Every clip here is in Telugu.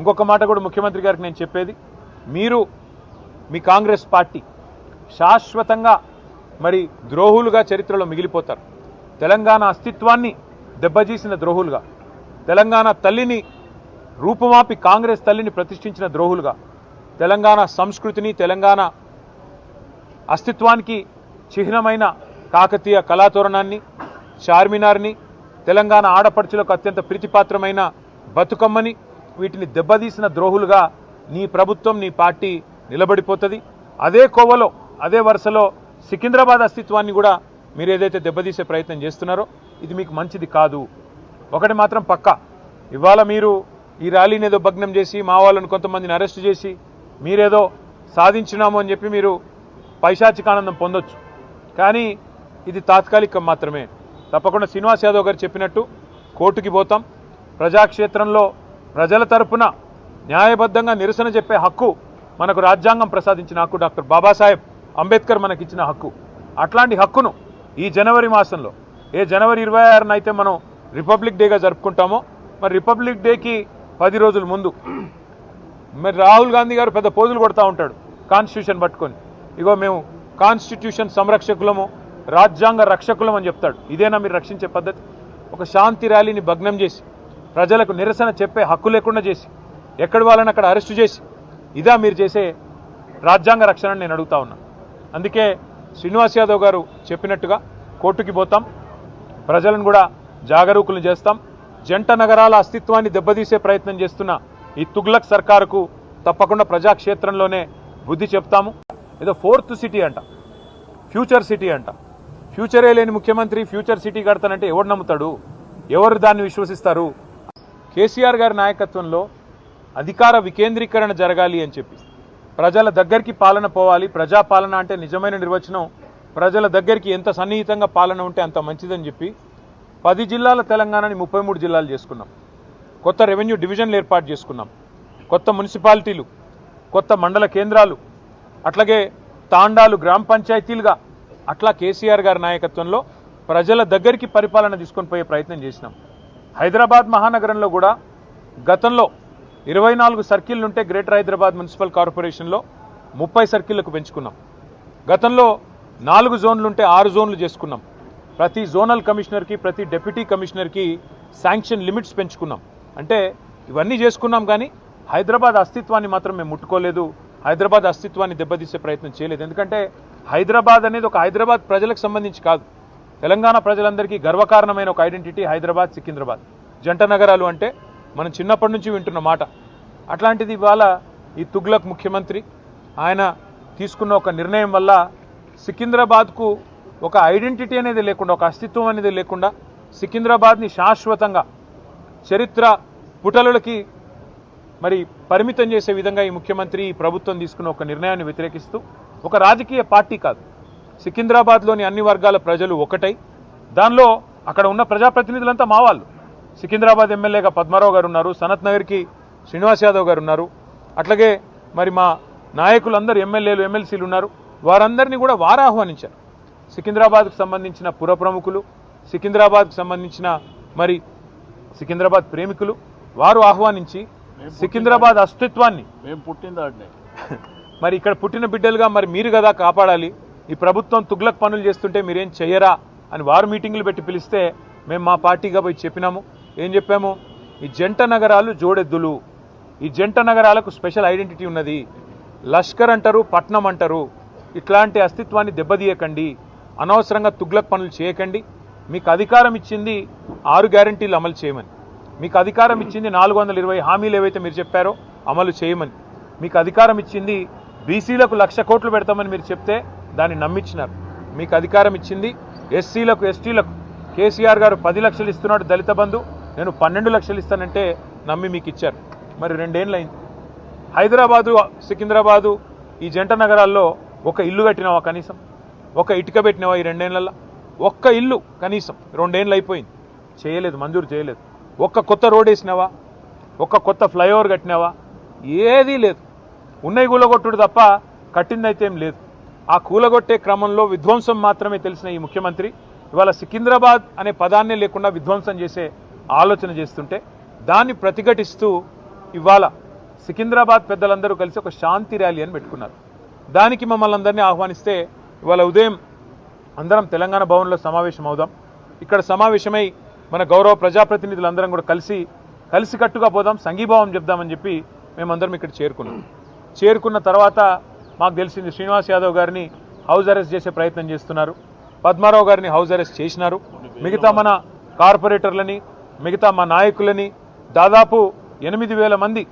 ఇంకొక మాట కూడా ముఖ్యమంత్రి గారికి నేను చెప్పేది, మీరు మీ కాంగ్రెస్ పార్టీ శాశ్వతంగా మరి ద్రోహులుగా చరిత్రలో మిగిలిపోతారు. తెలంగాణ అస్తిత్వాన్ని దెబ్బతీసిన ద్రోహులుగా, తెలంగాణ తల్లిని రూపుమాపి కాంగ్రెస్ తల్లిని ప్రతిష్ఠించిన ద్రోహులుగా, తెలంగాణ సంస్కృతిని తెలంగాణ అస్తిత్వానికి చిహ్నమైన కాకతీయ కళాతోరణాన్ని, చార్మినార్ని, తెలంగాణ ఆడపడుచులకు అత్యంత ప్రీతిపాత్రమైన బతుకమ్మని, వీటిని దెబ్బతీసిన ద్రోహులుగా నీ ప్రభుత్వం నీ పార్టీ నిలబడిపోతుంది. అదే కోవలో అదే వరుసలో సికింద్రాబాద్ అస్తిత్వాన్ని కూడా మీరు ఏదైతే దెబ్బతీసే ప్రయత్నం చేస్తున్నారో ఇది మీకు మంచిది కాదు. ఒకటి మాత్రం పక్కా, ఇవాళ మీరు ఈ ర్యాలీని ఏదో భగ్నం చేసి మా వాళ్ళని కొంతమందిని అరెస్టు చేసి మీరేదో సాధించినాము అని చెప్పి మీరు పైశాచికానందం పొందొచ్చు, కానీ ఇది తాత్కాలికం మాత్రమే. తప్పకుండా శ్రీనివాస్ యాదవ్ గారు చెప్పినట్టు కోర్టుకి పోతాం. ప్రజాక్షేత్రంలో ప్రజల తరపున న్యాయబద్ధంగా నిరసన చెప్పే హక్కు మనకు రాజ్యాంగం ప్రసాదించిన హక్కు, డాక్టర్ బాబాసాహెబ్ అంబేద్కర్ మనకిచ్చిన హక్కు. అట్లాంటి హక్కును ఈ జనవరి మాసంలో ఏ జనవరి 26న అయితే మనం రిపబ్లిక్ డేగా జరుపుకుంటామో, మరి రిపబ్లిక్ డేకి 10 రోజుల ముందు మరి రాహుల్ గాంధీ గారు పెద్ద పోజులు కొడతా ఉంటాడు కాన్స్టిట్యూషన్ పట్టుకొని, ఇగో మేము కాన్స్టిట్యూషన్ సంరక్షకులము రాజ్యాంగ రక్షకులం అని చెప్తాడు. ఇదేనా మీరు రక్షించే పద్ధతి? ఒక శాంతి ర్యాలీని భగ్నం చేసి ప్రజలకు నిరసన చెప్పే హక్కు లేకుండా చేసి ఎక్కడి వాళ్ళని అక్కడ అరెస్టు చేసి ఇదా మీరు చేసే రాజ్యాంగ రక్షణ నేను అడుగుతా ఉన్నా. అందుకే శ్రీనివాస్ యాదవ్ గారు చెప్పినట్టుగా కోర్టుకి పోతాం, ప్రజలను కూడా జాగరూకులను చేస్తాం. జంట నగరాల అస్తిత్వాన్ని దెబ్బతీసే ప్రయత్నం చేస్తున్న ఈ తుగ్లక్ సర్కారుకు తప్పకుండా ప్రజాక్షేత్రంలోనే బుద్ధి చెప్తాము. ఏదో 4th సిటీ అంట, ఫ్యూచర్ సిటీ అంట. ఫ్యూచరే లేని ముఖ్యమంత్రి ఫ్యూచర్ సిటీ కడతానంటే ఎవరు నమ్ముతాడు? ఎవరు దాన్ని విశ్వసిస్తారు? కేసీఆర్ గారి నాయకత్వంలో అధికార వికేంద్రీకరణ జరగాలి అని చెప్పి ప్రజల దగ్గరికి పాలన పోవాలి. ప్రజాపాలన అంటే నిజమైన నిర్వచనం ప్రజల దగ్గరికి ఎంత సన్నిహితంగా పాలన ఉంటే అంత మంచిదని చెప్పి 10 జిల్లాల తెలంగాణని 33 జిల్లాలు చేసుకున్నాం. కొత్త రెవెన్యూ డివిజన్లు ఏర్పాటు చేసుకున్నాం, కొత్త మున్సిపాలిటీలు, కొత్త మండల కేంద్రాలు, అట్లాగే తాండాలు గ్రామ పంచాయతీలుగా అట్లా కేసీఆర్ గారి నాయకత్వంలో ప్రజల దగ్గరికి పరిపాలన తీసుకొని పోయే ప్రయత్నం చేసినాం. హైదరాబాద్ మహానగరంలో కూడా గతంలో 24 సర్కిళ్లుంటే గ్రేటర్ హైదరాబాద్ మున్సిపల్ కార్పొరేషన్లో 30 సర్కిళ్లకు పెంచుకున్నాం. గతంలో 4 జోన్లుంటే 6 జోన్లు చేసుకున్నాం. ప్రతి జోనల్ కమిషనర్కి ప్రతి డెప్యూటీ కమిషనర్కి శాంక్షన్ లిమిట్స్ పెంచుకున్నాం. అంటే ఇవన్నీ చేసుకున్నాం, కానీ హైదరాబాద్ అస్తిత్వాన్ని మాత్రం మేము ముట్టుకోలేదు. హైదరాబాద్ అస్తిత్వాన్ని దెబ్బతీసే ప్రయత్నం చేయలేదు. ఎందుకంటే హైదరాబాద్ అనేది ఒక హైదరాబాద్ ప్రజలకు సంబంధించి కాదు, తెలంగాణ ప్రజలందరికీ గర్వకారణమైన ఒక ఐడెంటిటీ హైదరాబాద్, సికింద్రాబాద్ జంట నగరాలు అంటే మనం చిన్నప్పటి నుంచి వింటున్న మాట. అట్లాంటిది ఇవాళ ఈ తుగ్లక్ ముఖ్యమంత్రి ఆయన తీసుకున్న ఒక నిర్ణయం వల్ల సికింద్రాబాద్కు ఒక ఐడెంటిటీ అనేది లేకుండా, ఒక అస్తిత్వం అనేది లేకుండా సికింద్రాబాద్ని శాశ్వతంగా చరిత్ర పుటలకి మరి పరిమితం చేసే విధంగా ఈ ముఖ్యమంత్రి ఈ ప్రభుత్వం తీసుకున్న ఒక నిర్ణయాన్ని వ్యతిరేకిస్తూ, ఒక రాజకీయ పార్టీ కాదు, సికింద్రాబాద్లోని అన్ని వర్గాల ప్రజలు ఒకటై, దానిలో అక్కడ ఉన్న ప్రజాప్రతినిధులంతా మా వాళ్ళు. సికింద్రాబాద్ ఎమ్మెల్యేగా పద్మారావు గారు ఉన్నారు, సనత్ నగర్కి శ్రీనివాస్ యాదవ్ గారు ఉన్నారు, అట్లాగే మరి మా నాయకులందరూ ఎమ్మెల్యేలు ఎమ్మెల్సీలు ఉన్నారు. వారందరినీ కూడా వారు ఆహ్వానించారు. సికింద్రాబాద్కు సంబంధించిన పుర ప్రముఖులు, సికింద్రాబాద్కు సంబంధించిన మరి సికింద్రాబాద్ ప్రేమికులు వారు ఆహ్వానించి సికింద్రాబాద్ అస్తిత్వాన్ని మరి ఇక్కడ పుట్టిన బిడ్డలుగా మరి మీరు కదా కాపాడాలి, ఈ ప్రభుత్వం తుగ్లక్ పనులు చేస్తుంటే మీరేం చెయ్యరా అని వారు మీటింగులు పెట్టి పిలిస్తే మేము మా పార్టీగా పోయి చెప్పినాము. ఏం చెప్పాము? ఈ జంట నగరాలు జోడెద్దులు, ఈ జంట నగరాలకు స్పెషల్ ఐడెంటిటీ ఉన్నది, లష్కర్ అంటారు, పట్నం అంటారు, ఇట్లాంటి అస్తిత్వాన్ని దెబ్బతీయకండి, అనవసరంగా తుగ్లక్ పనులు చేయకండి. మీకు అధికారం ఇచ్చింది 6 గ్యారంటీలు అమలు చేయమని, మీకు అధికారం ఇచ్చింది 420 హామీలు ఏవైతే మీరు చెప్పారో అమలు చేయమని, మీకు అధికారం ఇచ్చింది బీసీలకు 1,00,000 కోట్లు పెడతామని మీరు చెప్తే దాన్ని నమ్మించినారు. మీకు అధికారం ఇచ్చింది ఎస్సీలకు ఎస్టీలకు కేసీఆర్ గారు 10 లక్షలు ఇస్తున్నాడు దళిత బంధు, నేను 12 లక్షలు ఇస్తానంటే నమ్మి మీకు ఇచ్చారు. మరి 2 ఏళ్ళు అయింది. హైదరాబాదు సికింద్రాబాదు ఈ జంట నగరాల్లో ఒక ఇల్లు కట్టినావా? కనీసం ఒక ఇటుక పెట్టినావా? ఈ 2 ఏళ్లలో ఒక్క ఇల్లు కనీసం 2 ఏళ్ళు అయిపోయింది, చేయలేదు, మంజూరు చేయలేదు. ఒక్క కొత్త రోడ్ వేసినావా? ఒక్క కొత్త ఫ్లైఓవర్ కట్టినావా? ఏదీ లేదు. ఉన్నవి కూలగొట్టుడు తప్ప కట్టిందైతే ఏం లేదు. ఆ కూలగొట్టే క్రమంలో విధ్వంసం మాత్రమే తెలిసిన ఈ ముఖ్యమంత్రి ఇవాళ సికింద్రాబాద్ అనే పదాన్నే లేకుండా విధ్వంసం చేసే ఆలోచన చేస్తుంటే దాన్ని ప్రతిఘటిస్తూ ఇవాళ సికింద్రాబాద్ పెద్దలందరూ కలిసి ఒక శాంతి ర్యాలీ అని పెట్టుకున్నారు. దానికి మమ్మల్ని అందరినీ ఆహ్వానిస్తే ఇవాళ ఉదయం అందరం తెలంగాణ భవన్లో సమావేశం అవుదాం, ఇక్కడ సమావేశమై మన గౌరవ ప్రజాప్రతినిధులందరం కూడా కలిసికట్టుగా పోదాం, సంఘీభావం చెప్దామని చెప్పి మేమందరం ఇక్కడ చేరుకున్న తర్వాత మాకు తెలిసింది శ్రీనివాస్ యాదవ్ గారిని హౌస్ అరెస్ట్ చేసే ప్రయత్నం చేస్తున్నారు, పద్మారావు గారిని హౌస్ అరెస్ట్ చేసినారు, మిగతా మన కార్పొరేటర్లని మిగతా మా నాయకులని దాదాపు 8,000 మంది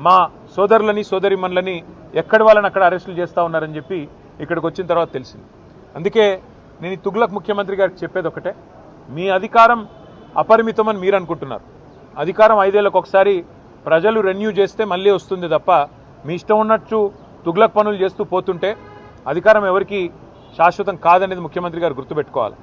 మా సోదరులని సోదరిమణులని ఎక్కడి వాళ్ళని అక్కడ అరెస్టులు చేస్తూ ఉన్నారని చెప్పి ఇక్కడికి వచ్చిన తర్వాత తెలిసింది. అందుకే నేను ఈ తుగ్లక్ ముఖ్యమంత్రి గారికి చెప్పేది ఒకటే, మీ అధికారం అపరిమితమని మీరు అనుకుంటున్నారు. అధికారం 5 ఏళ్లకు ఒకసారి ప్రజలు రెన్యూ చేస్తే మళ్ళీ వస్తుంది తప్ప మీ ఇష్టం ఉన్నట్టు తుగ్లక్ పనులు చేస్తూ పోతుంటే అధికారం ఎవరికి శాశ్వతం కాదనేది ముఖ్యమంత్రి గారు గుర్తుపెట్టుకోవాలి.